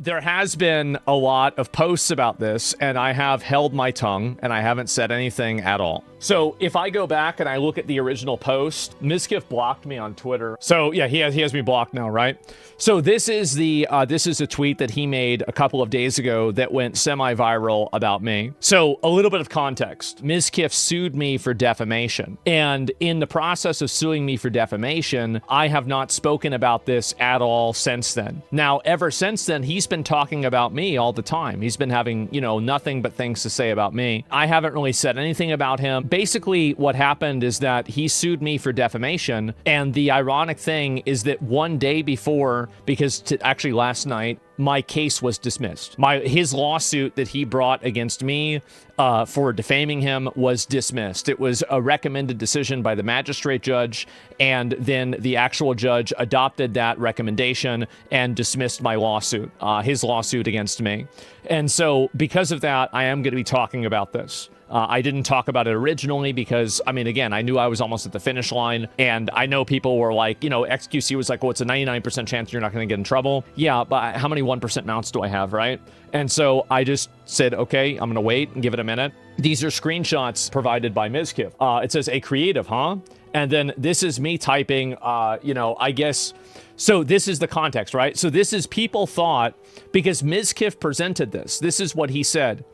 there has been a lot of posts about this, and I have held my tongue, and I haven't said anything at all. So if I go back and I look at the original post, Mizkif blocked me on Twitter. So yeah, he has me blocked now, right? So this is a tweet that he made a couple of days ago that went semi-viral about me. So a little bit of context. Mizkif sued me for defamation. And in the process of suing me for defamation, I have not spoken about this at all since then. Now, ever since then, he's been talking about me all the time. He's been having, nothing but things to say about me. I haven't really said anything about him. Basically, what happened is that he sued me for defamation. And the ironic thing is that one day before, because actually last night, my case was dismissed. His lawsuit that he brought against me for defaming him was dismissed. It was a recommended decision by the magistrate judge, and then the actual judge adopted that recommendation and dismissed my lawsuit, his lawsuit against me. And so because of that, I am going to be talking about this. I didn't talk about it originally because, again, I knew I was almost at the finish line, and I know people were like, XQC was like, well, it's a 99% chance you're not going to get in trouble. Yeah, but how many 1% mounts do I have, right? And so I just said, okay, I'm going to wait and give it a minute. These are screenshots provided by Mizkif. It says, a creative, huh? And then this is me typing, I guess... So this is the context, right? So this is people thought, because Mizkif presented this, this is what he said.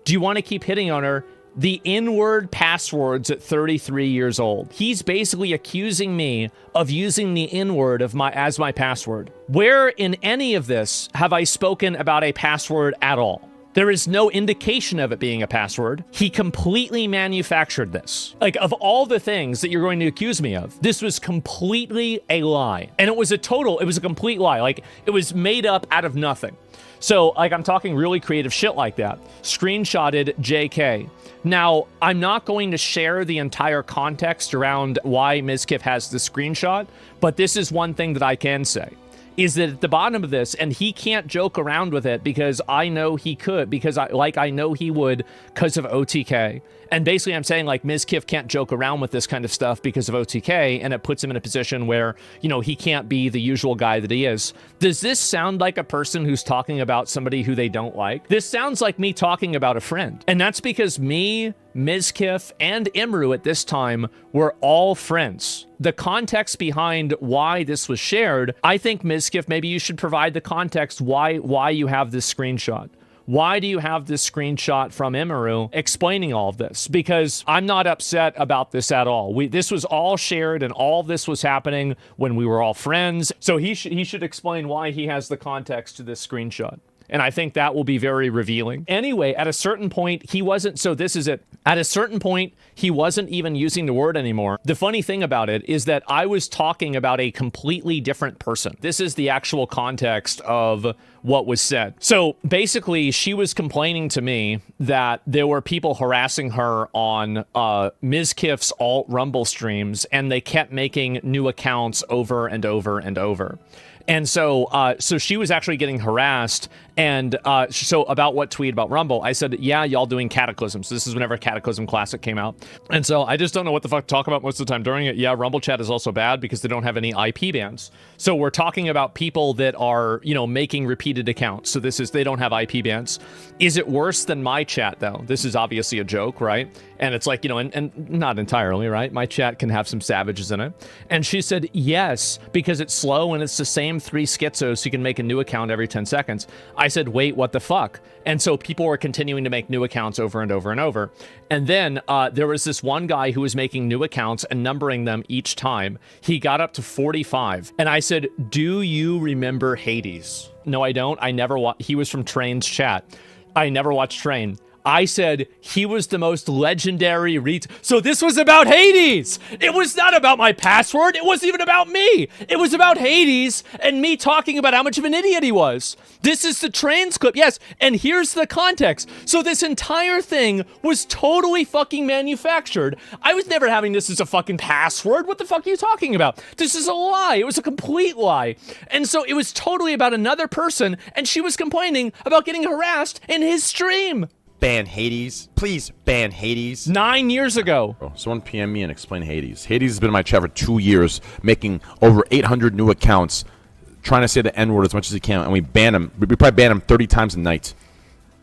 Do you want to keep hitting on her? The N-word passwords at 33 years old. He's basically accusing me of using the N-word as my password. Where in any of this have I spoken about a password at all? There is no indication of it being a password. He completely manufactured this. Like, of all the things that you're going to accuse me of, this was completely a lie. And it was a complete lie. Like, it was made up out of nothing. So, I'm talking really creative shit like that. Screenshotted JK. Now, I'm not going to share the entire context around why Mizkif has the screenshot, but this is one thing that I can say, is that at the bottom of this, and he can't joke around with it because I know he could, because I know he would because of OTK. And basically I'm saying Mizkif can't joke around with this kind of stuff because of OTK, and it puts him in a position where, he can't be the usual guy that he is. Does this sound like a person who's talking about somebody who they don't like? This sounds like me talking about a friend. And that's because me, Mizkif, and Imru at this time were all friends. The context behind why this was shared, I think, Mizkif, maybe you should provide the context why you have this screenshot. Why do you have this screenshot from Imru explaining all of this? Because I'm not upset about this at all. This was all shared, and all this was happening when we were all friends. So he should explain why he has the context to this screenshot. And I think that will be very revealing. Anyway, at a certain point, he wasn't... So this is it. At a certain point, he wasn't even using the word anymore. The funny thing about it is that I was talking about a completely different person. This is the actual context of what was said. So basically, she was complaining to me that there were people harassing her on Mizkif's alt Rumble streams, and they kept making new accounts over and over and over. And so she was actually getting harassed. And so about what tweet about Rumble, I said, yeah, y'all doing Cataclysm. So this is whenever Cataclysm Classic came out. And so I just don't know what the fuck to talk about most of the time during it. Yeah, Rumble chat is also bad because they don't have any IP bans. So we're talking about people that are, making repeated accounts. So they don't have IP bans. Is it worse than my chat, though? This is obviously a joke, right? And it's like, and not entirely, right? My chat can have some savages in it. And she said, yes, because it's slow and it's the same 3 schizos, so you can make a new account every 10 seconds. I said, wait, what the fuck? And so people were continuing to make new accounts over and over and over. And then there was this one guy who was making new accounts and numbering them each time. He got up to 45. And I said, do you remember Hades? No, I don't. I never watched. He was from Train's chat. I never watched Train. I said he was the most legendary So this was about Hades. It was not about my password. It wasn't even about me. It was about Hades and me talking about how much of an idiot he was. This is the transcript. Yes. And here's the context. So this entire thing was totally fucking manufactured. I was never having this as a fucking password. What the fuck are you talking about? This is a lie. It was a complete lie. And so it was totally about another person, and she was complaining about getting harassed in his stream. Ban Hades. Please ban Hades. 9 years ago. Oh, someone PM me and explain Hades. Hades has been in my chat for 2 years, making over 800 new accounts, trying to say the N-word as much as he can, and we ban him. We probably ban him 30 times a night.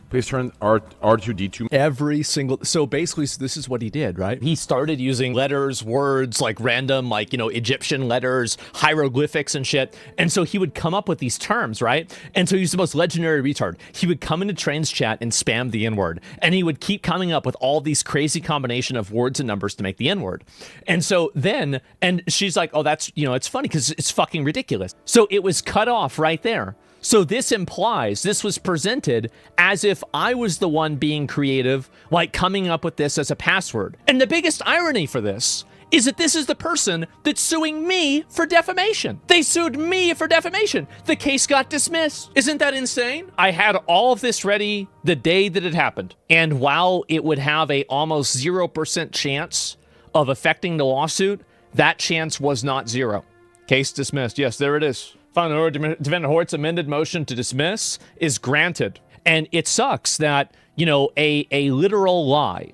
Please turn R2D2. Every single, so basically this is what he did, right? He started using letters, words, like random, like, you know, Egyptian letters, hieroglyphics and shit. And so he would come up with these terms, right? And so he's the most legendary retard. He would come into Train's chat and spam the N-word. And he would keep coming up with all these crazy combination of words and numbers to make the N-word. And so then, and she's like, oh, that's, you know, it's funny because it's fucking ridiculous. So it was cut off right there. So this implies this was presented as if I was the one being creative, like coming up with this as a password. And the biggest irony for this is that this is the person that's suing me for defamation. They sued me for defamation. The case got dismissed. Isn't that insane? I had all of this ready the day that it happened. And while it would have a almost 0% chance of affecting the lawsuit, that chance was not zero. Case dismissed. Yes, there it is. Final defendant Hort's amended motion to dismiss is granted. And it sucks that, you know, a literal lie.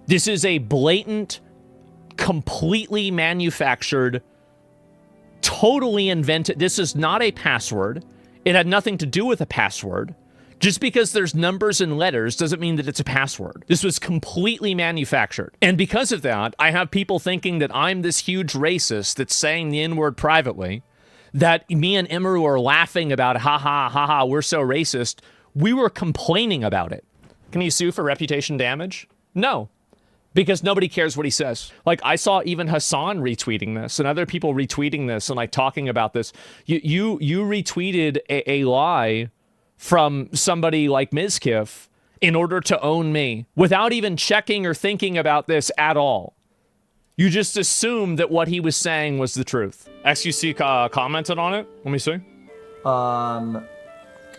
This is a blatant, completely manufactured, totally invented. This is not a password. It had nothing to do with a password. Just because there's numbers and letters doesn't mean that it's a password. This was completely manufactured. And because of that, I have people thinking that I'm this huge racist that's saying the N-word privately, that me and Imru are laughing about, haha, we're so racist. We were complaining about it. Can he sue for reputation damage? No, because nobody cares what he says. Like, I saw even Hassan retweeting this and other people retweeting this and like talking about this. You retweeted a lie from somebody like Mizkif in order to own me without even checking or thinking about this at all. You just assumed that what he was saying was the truth. XUC commented on it. Let me see.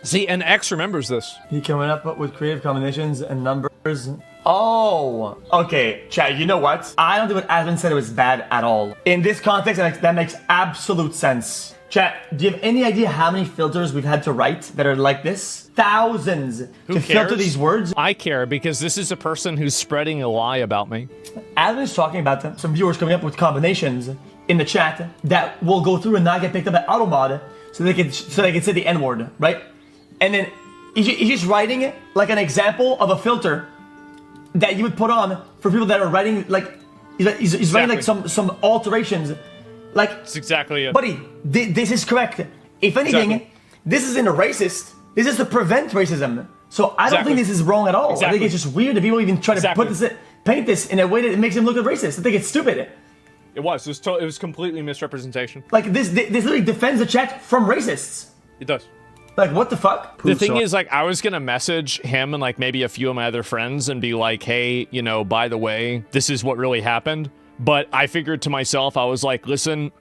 See, and X remembers this. He coming up with creative combinations and numbers. Oh, okay, chat, you know what? I don't think what Asmon said was bad at all. In this context, that makes absolute sense. Chat, do you have any idea how many filters we've had to write that are like this? Thousands to filter these words. I care because this is a person who's spreading a lie about me. Asmon is talking about some viewers coming up with combinations in the chat that will go through and not get picked up at AutoMod so they can say the N-word, right? And then he's just writing it like an example of a filter that you would put on for people that are writing, like, he's writing like some alterations. Like, that's exactly it. Buddy, this is correct. If anything, this isn't a racist. This is to prevent racism. So I don't think this is wrong at all. I think it's just weird that people even try to paint this in a way that makes him look racist. I think it's stupid. It was completely misrepresentation. Like, this literally defends the chat from racists. It does. Like, what the fuck? The thing is, like, I was gonna message him and like maybe a few of my other friends and be like, hey, you know, by the way, this is what really happened. But I figured to myself, I was like, listen,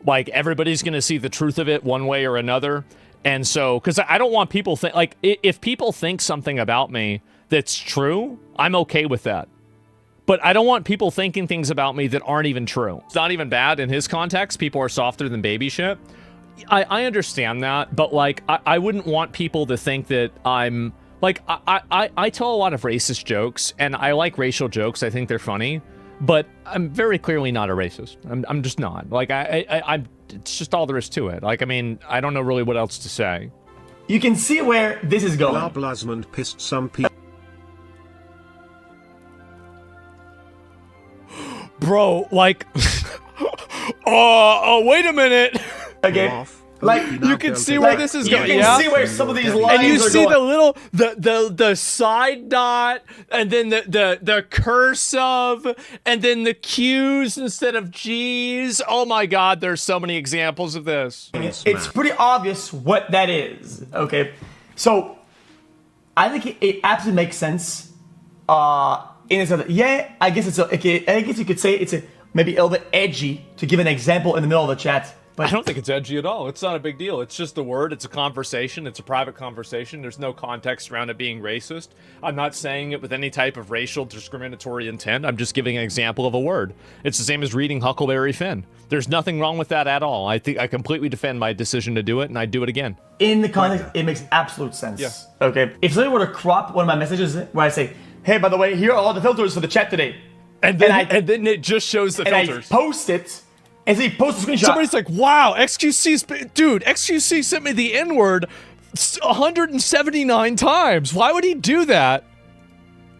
like, everybody's gonna see the truth of it one way or another. And so, because I don't want people think, like, if people think something about me that's true, I'm okay with that. But I don't want people thinking things about me that aren't even true. It's not even bad in his context. People are softer than baby shit. I understand that, but like, I wouldn't want people to think that I'm, like, I tell a lot of racist jokes, and I like racial jokes. I think they're funny. But I'm very clearly not a racist. I'm just not. Like, I'm. It's just all there is to it. Like, I mean, I don't know really what else to say. You can see where this is going. Asmongold pissed some people. Bro, like, oh, wait a minute. Okay. Like, you can see where this is going. You can see where some of these lines and you are see going. the little the side dot, and then the curse of, and then the Q's instead of G's. Oh my God, there's so many examples of this. It's pretty obvious what that is. Okay, so I think it absolutely makes sense. In its other, yeah, I guess I guess you could say it's maybe a little bit edgy to give an example in the middle of the chat. But I don't think it's edgy at all. It's not a big deal. It's just a word. It's a conversation. It's a private conversation. There's no context around it being racist. I'm not saying it with any type of racial discriminatory intent. I'm just giving an example of a word. It's the same as reading Huckleberry Finn. There's nothing wrong with that at all. I think I completely defend my decision to do it, and I do it again. In the context, it makes absolute sense. Yeah. Okay. If somebody were to crop one of my messages where I say, hey, by the way, here are all the filters for the chat today. And then it just shows the filters. I post it, And so he posts a screenshot. Somebody's like, wow, dude, XQC sent me the N-word 179 times. Why would he do that?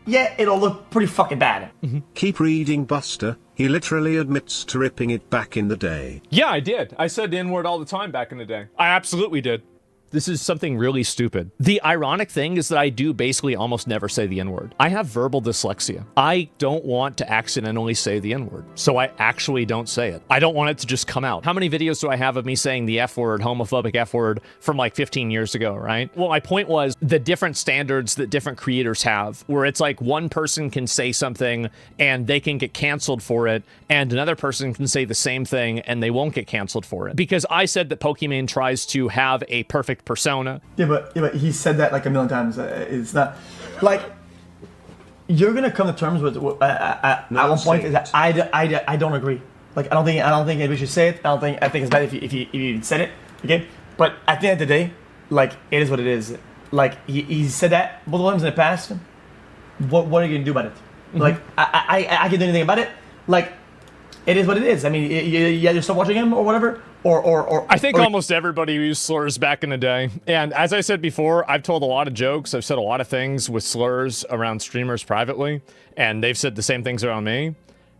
Yeah, it'll look pretty fucking bad. Keep reading, Buster. He literally admits to ripping it back in the day. Yeah, I did. I said the N-word all the time back in the day. I absolutely did. This is something really stupid. The ironic thing is that I do basically almost never say the N-word. I have verbal dyslexia. I don't want to accidentally say the N-word, so I actually don't say it. I don't want it to just come out. How many videos do I have of me saying the F-word, homophobic F-word, from like 15 years ago, right? Well, my point was the different standards that different creators have, where it's like one person can say something and they can get canceled for it, and another person can say the same thing and they won't get canceled for it. Because I said that Pokimane tries to have a perfect persona. Yeah, but he said that like a million times. It's not like you're gonna come to terms with at one point is that I don't agree. Like I don't think anybody should say it. I think it's bad if you said it. Okay, but at the end of the day, like it is what it is. Like he said that multiple times in the past. What are you gonna do about it? Like I can do anything about it. Like it is what it is. I mean, you either stop watching him or whatever, or I think almost everybody used slurs back in the day. And as I said before, I've told a lot of jokes. I've said a lot of things with slurs around streamers privately, and they've said the same things around me.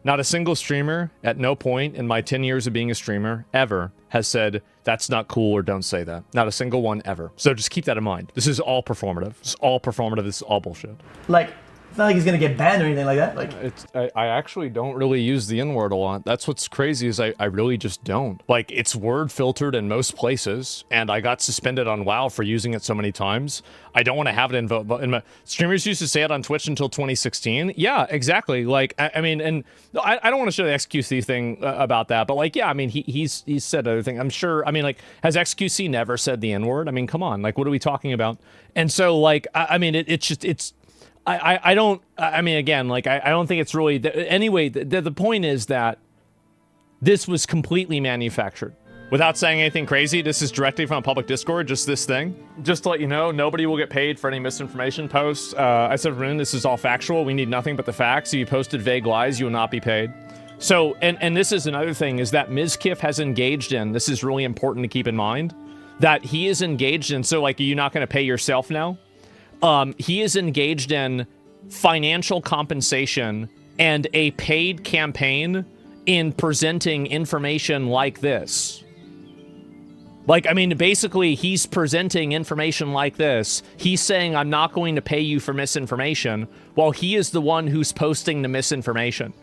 Not a single streamer at no point in my 10 years of being a streamer ever has said, that's not cool or don't say that. Not a single one ever. So just keep that in mind. This is all performative. This is all performative. This is all bullshit. like it's not like he's gonna get banned or anything like that. Like I actually don't really use the N-word a lot. That's what's crazy is I really just don't. Like, it's word filtered in most places, and I got suspended on WoW for using it so many times. I don't want to have it in my... Streamers used to say it on Twitch until 2016. Yeah, exactly. Like, I mean, and I don't want to show the XQC thing about that, but like, yeah, I mean, he's said other things. I'm sure, I mean, like, has XQC never said the N-word? I mean, come on, like, what are we talking about? And so, like, I mean, it's just, it's... I mean, again, like, I don't think it's really... Anyway, the point is that this was completely manufactured. Without saying anything crazy, this is directly from a public Discord, just this thing. Just to let you know, nobody will get paid for any misinformation posts. I said, Rune, this is all factual. We need nothing but the facts. If you posted vague lies, you will not be paid. So, and this is another thing, is that Mizkif has engaged in, this is really important to keep in mind, that he is engaged in, so, like, are you not going to pay yourself now? He is engaged in financial compensation and a paid campaign in presenting information like this. Like, I mean, basically, he's presenting information like this. He's saying, I'm not going to pay you for misinformation, while he is the one who's posting the misinformation.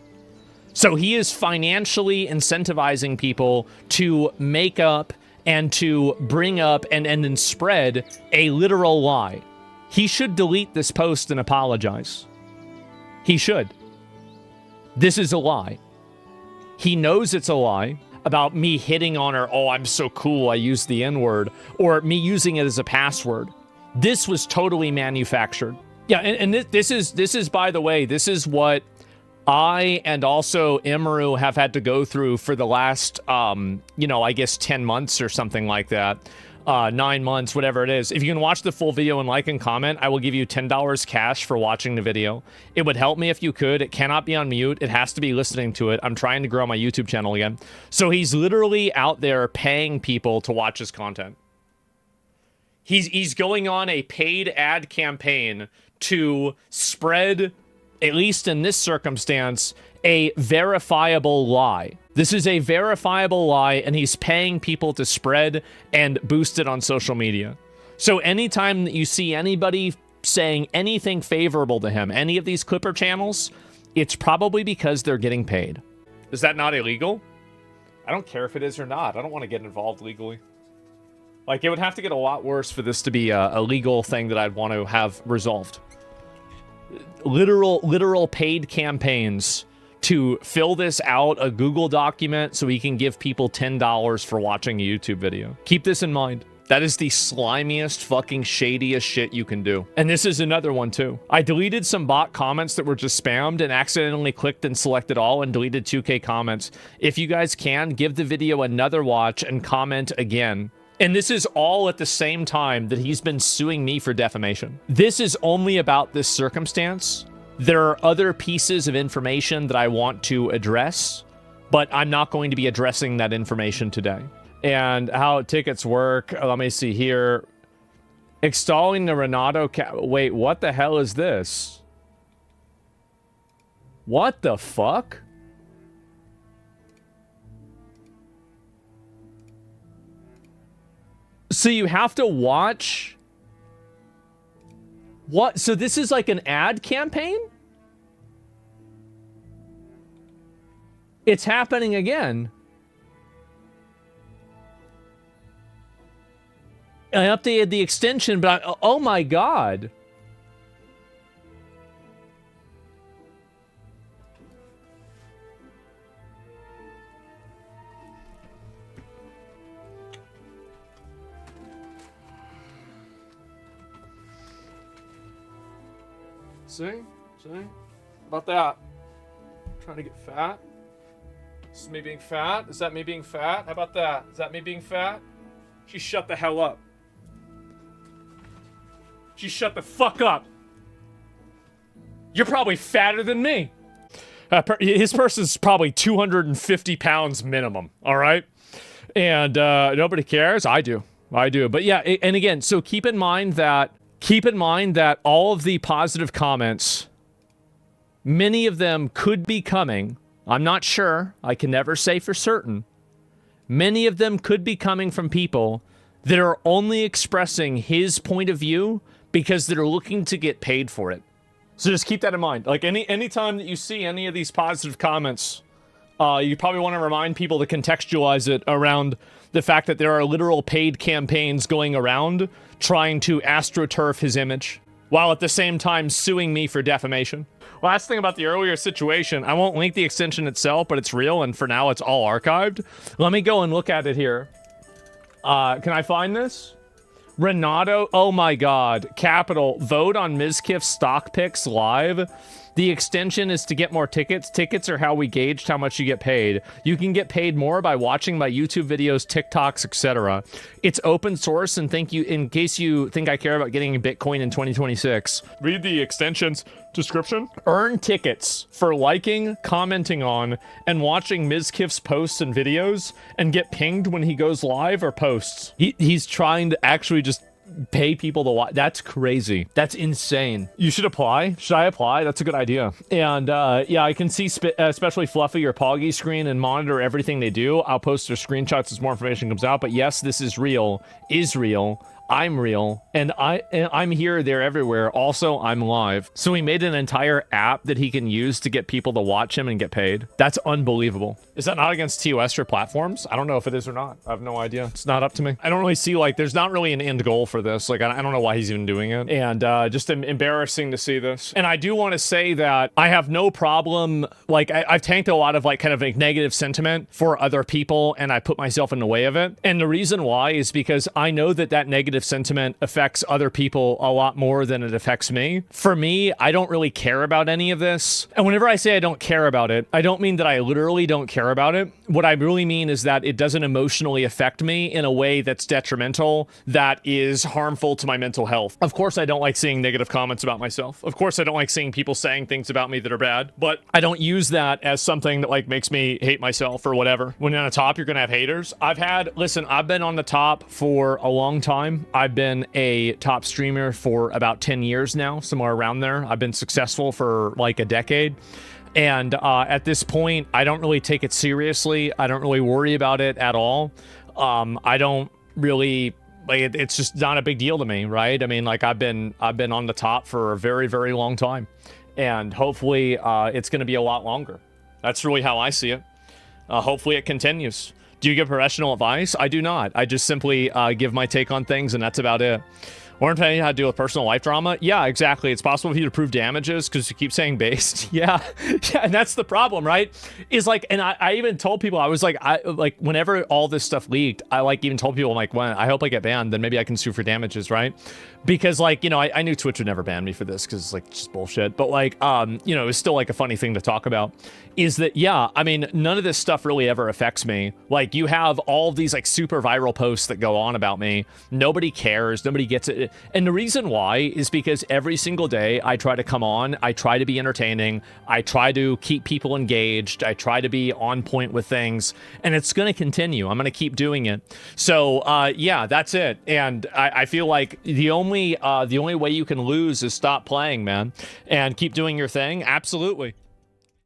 So he is financially incentivizing people to make up and to bring up and then spread a literal lie. He should delete this post and apologize. He should. This is a lie. He knows it's a lie about me hitting on her, oh, I'm so cool, I used the N-word, or me using it as a password. This was totally manufactured. Yeah, and this is, by the way, this is what I and also Imru have had to go through for the last, you know, I guess 10 months or something like that. 9 months, whatever it is. If you can watch the full video and like and comment, I will give you $10 cash for watching the video. It would help me if you could. It cannot be on mute. It has to be listening to it. I'm trying to grow my YouTube channel again. So he's literally out there paying people to watch his content. He's going on a paid ad campaign to spread, at least in this circumstance, a verifiable lie. This is a verifiable lie, and he's paying people to spread and boost it on social media. So anytime that you see anybody saying anything favorable to him, any of these Clipper channels, it's probably because they're getting paid. Is that not illegal? I don't care if it is or not. I don't want to get involved legally. Like, it would have to get a lot worse for this to be a legal thing that I'd want to have resolved. Literal paid campaigns to fill this out, a Google document, so he can give people $10 for watching a YouTube video. Keep this in mind. That is the slimiest, fucking shadiest shit you can do. And this is another one too. I deleted some bot comments that were just spammed and accidentally clicked and selected all and deleted 2K comments. If you guys can, give the video another watch and comment again. And this is all at the same time that he's been suing me for defamation. This is only about this circumstance. There are other pieces of information that I want to address, but I'm not going to be addressing that information today. And how tickets work, let me see here. Installing the Renato wait, what the hell is this? What the fuck? So you have to watch... What? So this is like an ad campaign? It's happening again. I updated the extension, but oh my god. See? How about that? Trying to get fat. This is me being fat? Is that me being fat? How about that? Is that me being fat? She shut the hell up. She shut the fuck up. You're probably fatter than me. His person's probably 250 pounds minimum, all right? And nobody cares. I do. But yeah, and again, so keep in mind that all of the positive comments, many of them could be coming. I'm not sure. I can never say for certain. Many of them could be coming from people that are only expressing his point of view because they're looking to get paid for it. So just keep that in mind. Like any time that you see any of these positive comments, you probably want to remind people to contextualize it around the fact that there are literal paid campaigns going around trying to astroturf his image, while at the same time suing me for defamation. Last thing about the earlier situation, I won't link the extension itself, but it's real, and for now it's all archived. Let me go and look at it here. Can I find this? Renato, oh my god. Capital, vote on Mizkif stock picks live. The extension is to get more tickets. Tickets are how we gauged how much you get paid. You can get paid more by watching my YouTube videos, TikToks, etc. It's open source, and in case you think I care about getting Bitcoin in 2026, read the extension's description. Earn tickets for liking, commenting on, and watching Mizkif's posts and videos, and get pinged when he goes live or posts. He's trying to actually just pay people to watch. That's crazy. That's insane. You should apply. Should I apply? That's a good idea. And yeah, I can see especially Fluffy or Poggy screen and monitor everything they do. I'll post their screenshots as more information comes out. But yes, this is real. I'm real, and I'm here, there, everywhere. Also, I'm live. So he made an entire app that he can use to get people to watch him and get paid. That's unbelievable. Is that not against TOS or platforms? I don't know if it is or not. I have no idea. It's not up to me. I don't really see, like, there's not really an end goal for this. Like, I don't know why he's even doing it. And just embarrassing to see this. And I do want to say that I have no problem, like, I've tanked a lot of, like, kind of like negative sentiment for other people, and I put myself in the way of it. And the reason why is because I know that negative sentiment affects other people a lot more than it affects me. For me, I don't really care about any of this. And whenever I say I don't care about it, I don't mean that I literally don't care about it. What I really mean is that it doesn't emotionally affect me in a way that's detrimental, that is harmful to my mental health. Of course, I don't like seeing negative comments about myself. Of course, I don't like seeing people saying things about me that are bad, but I don't use that as something that like makes me hate myself or whatever. When you're on the top, you're gonna have haters. I've been on the top for a long time. I've been a top streamer for about 10 years now, somewhere around there. I've been successful for like a decade. And at this point, I don't really take it seriously. I don't really worry about it at all. I don't really, like, it's just not a big deal to me, right? I mean, like, I've been on the top for a very, very long time. And hopefully it's going to be a lot longer. That's really how I see it. Hopefully it continues. Do you give professional advice? I do not. I just simply give my take on things, and that's about it. Or telling you how to deal with personal life drama? Yeah, exactly. It's possible for you to prove damages because you keep saying based. Yeah, and that's the problem, right? Is like, and I even told people, I was like, whenever all this stuff leaked, I like even told people, I'm like, well, I hope I get banned, then maybe I can sue for damages, right? Because like, you know, I knew Twitch would never ban me for this because it's like just bullshit. But like, you know, it was still like a funny thing to talk about. Is that, yeah, I mean, none of this stuff really ever affects me. Like, you have all these like super viral posts that go on about me. Nobody cares. Nobody gets it. And the reason why is because every single day I try to come on, I try to be entertaining, I try to keep people engaged, I try to be on point with things, and it's going to continue. I'm going to keep doing it. So yeah, that's it. And I feel like the only way you can lose is stop playing, man, and keep doing your thing. Absolutely.